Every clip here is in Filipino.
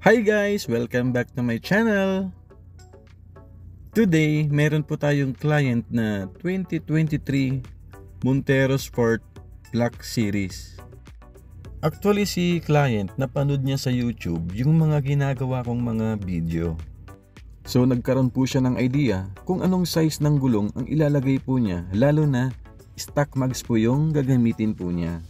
Hi guys! Welcome back to my channel! Today, meron po tayong client na 2023 Montero Sport Black Series. Actually si client, napanood niya sa YouTube yung mga ginagawa kong mga video. So nagkaroon po siya ng idea kung anong size ng gulong ang ilalagay po niya, lalo na stock mags po yung gagamitin po niya.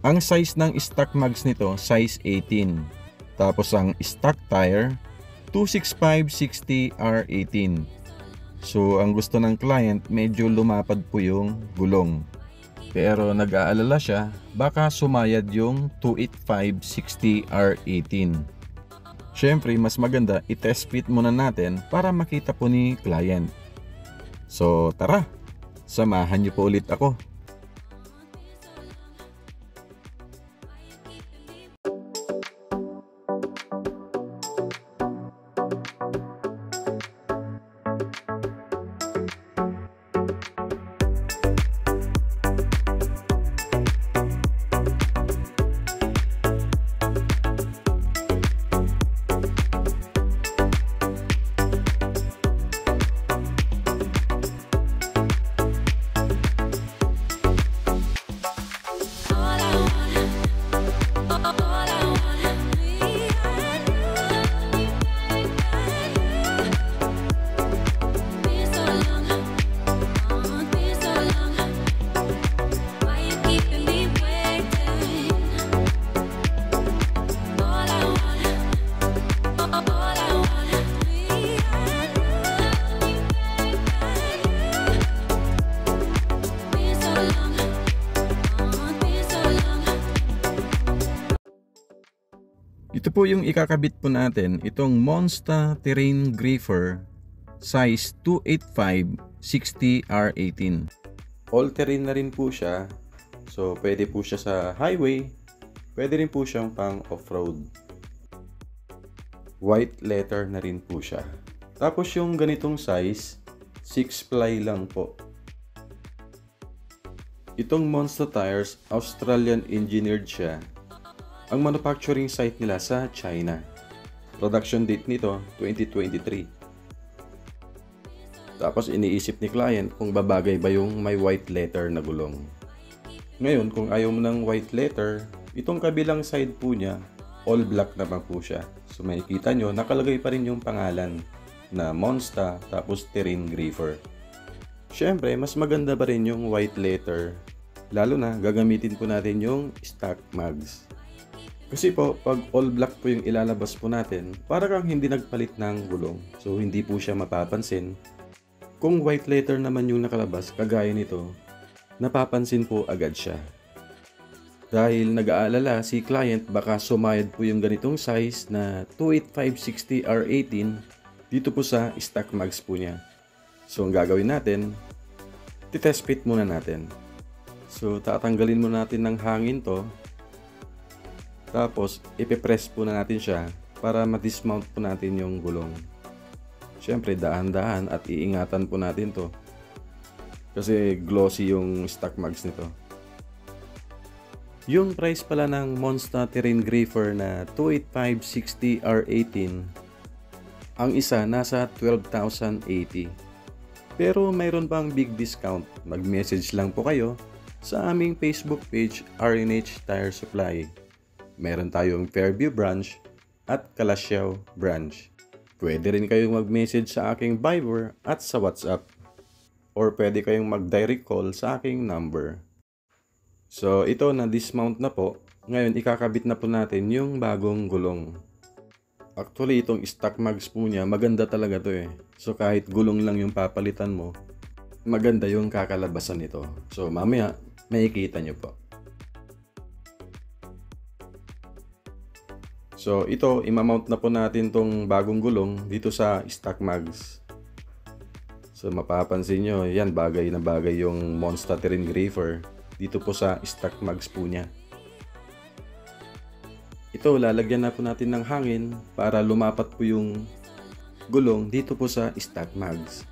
Ang size ng stock mags nito, size 18. Tapos ang stock tire, 265/60 R18. So ang gusto ng client, medyo lumapad po yung gulong. Pero nag-aalala siya, baka sumayad yung 285/60 R18. Siyempre, mas maganda i-test fit muna natin para makita po ni client. So tara, samahan niyo po ulit ako. Ito po yung ikakabit po natin, itong Monster Terrain Gripper size 285/60 R18. All terrain na rin po siya, so pwede po siya sa highway, pwede rin po siyang pang off-road. White leather na rin po siya. Tapos yung ganitong size, 6 ply lang po. Itong Monster Tires, Australian engineered siya. Ang manufacturing site nila sa China. Production date nito 2023. Tapos iniisip ni client kung babagay ba yung may white leather na gulong. Ngayon kung ayaw mo ng white leather, itong kabilang side po niya, all black naman po siya. So makikita nyo, nakalagay pa rin yung pangalan na Monster tapos Terrain Gripper. Siyempre, mas maganda pa rin yung white leather. Lalo na gagamitin po natin yung stock mags. Kasi po, pag all black po yung ilalabas po natin, para kang hindi nagpalit ng gulong. So, hindi po siya mapapansin. Kung white leather naman yung nakalabas, kagaya nito, napapansin po agad siya. Dahil nag-aalala si client, baka sumayad po yung ganitong size na 285/60 R18 dito po sa stock mags po niya. So, ang gagawin natin, titest fit muna natin. So, tatanggalin muna natin ng hangin to. Tapos, ipipress po na natin siya para ma-dismount po natin yung gulong. Siyempre, dahan-dahan at iingatan po natin to. Kasi glossy yung stock mags nito. Yung price pala ng Monster Terrain Gripper na 285/60 R18, ang isa nasa 12,080. Pero mayroon pang big discount. Mag-message lang po kayo sa aming Facebook page, RNH Tire Supply. Meron tayong Fairview branch at Calasiao branch. Pwede rin kayong mag-message sa aking Viber at sa WhatsApp. Or pwede kayong mag-direct call sa aking number. So ito na dismount na po. Ngayon ikakabit na po natin yung bagong gulong. Actually itong stock mags po niya, maganda talaga to eh. So kahit gulong lang yung papalitan mo, maganda yung kakalabasan nito. So mamaya makikita nyo po. So ito, imamount na po natin tong bagong gulong dito sa stock mags. So mapapansin nyo, yan bagay na bagay yung Monster Terrain Gripper dito po sa stock mags po niya. Ito, lalagyan na po natin ng hangin para lumapat po yung gulong dito po sa stock mags.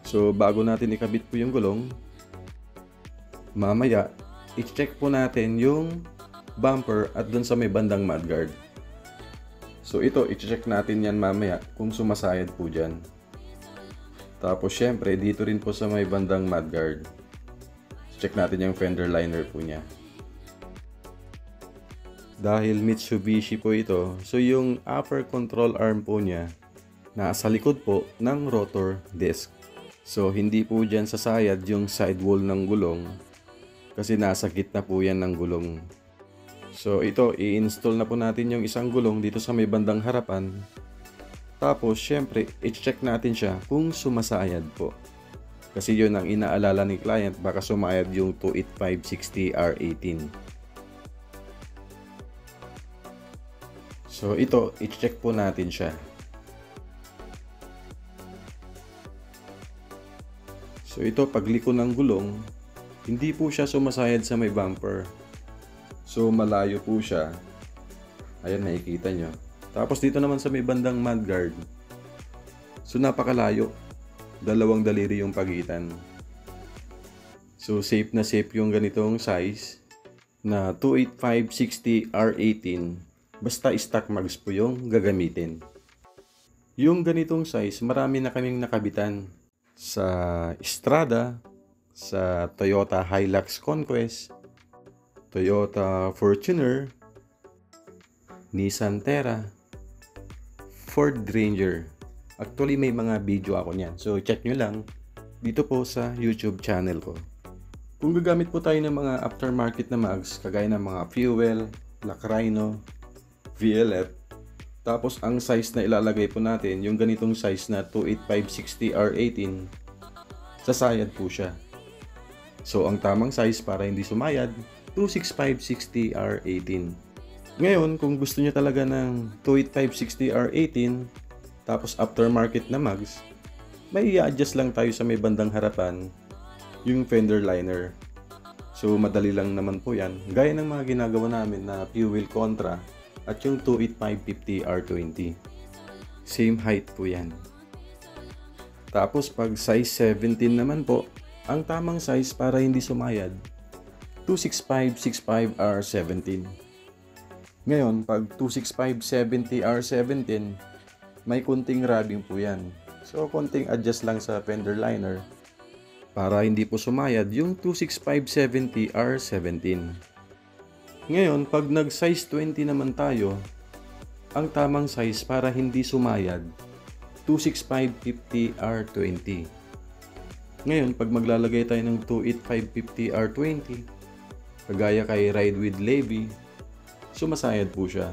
So bago natin ikabit po yung gulong, mamaya i-check po natin yung bumper at dun sa may bandang mudguard. So ito, i-check natin yan mamaya kung sumasayad po dyan. Tapos syempre, dito rin po sa may bandang mudguard. Check natin yung fender liner po niya. Dahil Mitsubishi po ito, so yung upper control arm po niya, nasa likod po ng rotor disc. So hindi po dyan sasayad yung sidewall ng gulong, kasi nasa gitna po yan ng gulong. So ito, i-install na po natin yung isang gulong dito sa may bandang harapan. Tapos syempre, i-check natin siya kung sumasayad po. Kasi yun ang inaalala ni client, baka sumayad yung 28560 R18. So ito, i-check po natin siya. So ito, pagliko ng gulong, hindi po siya sumasayad sa may bumper. So malayo po siya. Ayan, nakikita nyo. Tapos dito naman sa may bandang mudguard, so napakalayo. Dalawang daliri yung pagitan. So safe na safe yung ganitong size na 28560 R18. Basta stock mags po yung gagamitin. Yung ganitong size, marami na kaming nakabitan sa Strada, sa Toyota Hilux Conquest, Toyota Fortuner, Nissan Terra, Ford Ranger. Actually, may mga video ako niyan. So, check nyo lang dito po sa YouTube channel ko. Kung gagamit po tayo ng mga aftermarket na mags, kagaya ng mga Fuel, Black Rhino, VLF, tapos ang size na ilalagay po natin, yung ganitong size na 28560 R18, sasayad po siya. So, ang tamang size para hindi sumayad, 26560 R18. Ngayon, kung gusto niyo talaga ng 28560 R18, tapos aftermarket na mags, may i-adjust lang tayo sa may bandang harapan, yung fender liner. So, madali lang naman po yan. Gaya ng mga ginagawa namin na fuel contra at yung 28550 R20. Same height po yan. Tapos, pag size 17 naman po, ang tamang size para hindi sumayad, 26565 R17. Ngayon, pag 26570 R17, may kunting rubbing po yan. So, konting adjust lang sa fender liner para hindi po sumayad yung 26570 R17. Ngayon, pag nag-size 20 naman tayo, ang tamang size para hindi sumayad, 26550 R20. Ngayon, pag maglalagay tayo ng 28550 R20, kagaya kay Ride with Levy, sumasayad po siya.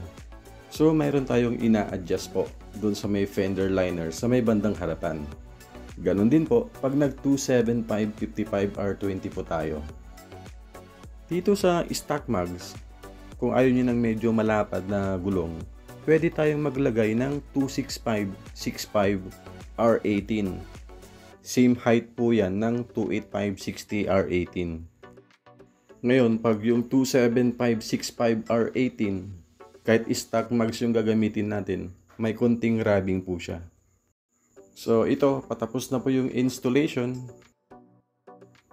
So, mayroon tayong ina-adjust po doon sa may fender liner sa may bandang harapan. Ganon din po pag nag 27555 R20 po tayo. Dito sa stock mags, kung ayaw nyo ng medyo malapad na gulong, pwede tayong maglagay ng 26565 R18. Same height po yan ng 28560 R18. Ngayon, pag yung 27565 R18, kahit stock mags yung gagamitin natin, may konting rubbing po siya. So ito, patapos na po yung installation.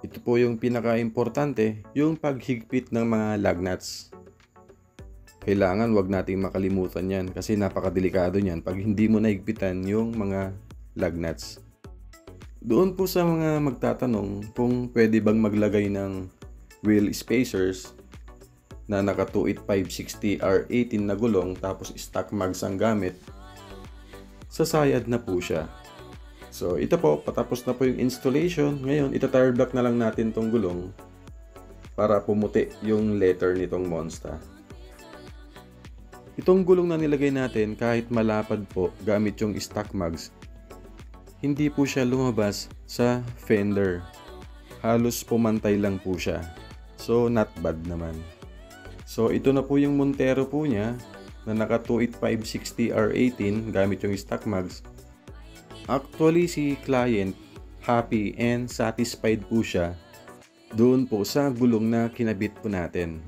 Ito po yung pinaka-importante, yung paghigpit ng mga lug nuts. Kailangan wag nating makalimutan yan kasi napakadelikado niyan pag hindi mo nahigpitan yung mga lug nuts. Doon po sa mga magtatanong kung pwede bang maglagay ng wheel spacers na naka 28560 R18 na gulong tapos stock mags ang gamit, sasayad na po siya. So ito po, patapos na po yung installation. Ngayon, ita-tire block na lang natin tong gulong para pumuti yung letter nitong Monster. Itong gulong na nilagay natin, kahit malapad po gamit yung stock mags, hindi po siya lumabas sa fender. Halos pumantay lang po siya. So not bad naman. So ito na po yung Montero po niya na naka 28560 R18 gamit yung stock mags. Actually si client happy and satisfied po siya doon po sa gulong na kinabit po natin.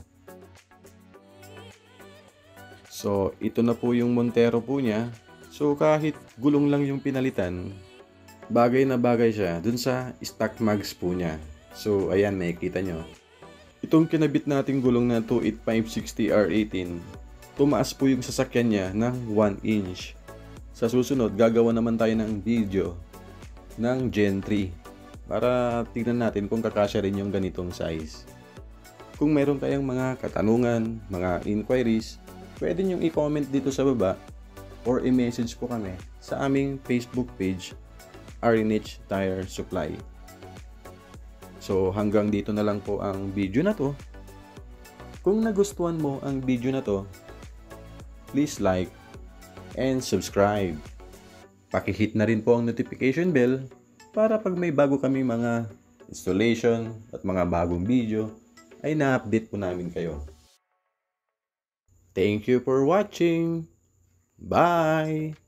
So ito na po yung Montero po niya. So kahit gulong lang yung pinalitan, bagay na bagay siya dun sa stock mags po niya. So ayan, makikita nyo. Itong kinabit nating gulong na 28560R18, tumaas po yung sasakyan niya ng 1 inch. Sa susunod, gagawa naman tayo ng video ng Gen 3 para tignan natin kung kakasya rin yung ganitong size. Kung meron kayong mga katanungan, mga inquiries, pwede nyo i-comment dito sa baba or i-message po kami sa aming Facebook page, RNH Tire Supply. So hanggang dito na lang po ang video na to. Kung nagustuhan mo ang video na to, please like and subscribe. Paki-hit na rin po ang notification bell para pag may bago kami mga installation at mga bagong video ay na-update po namin kayo. Thank you for watching. Bye!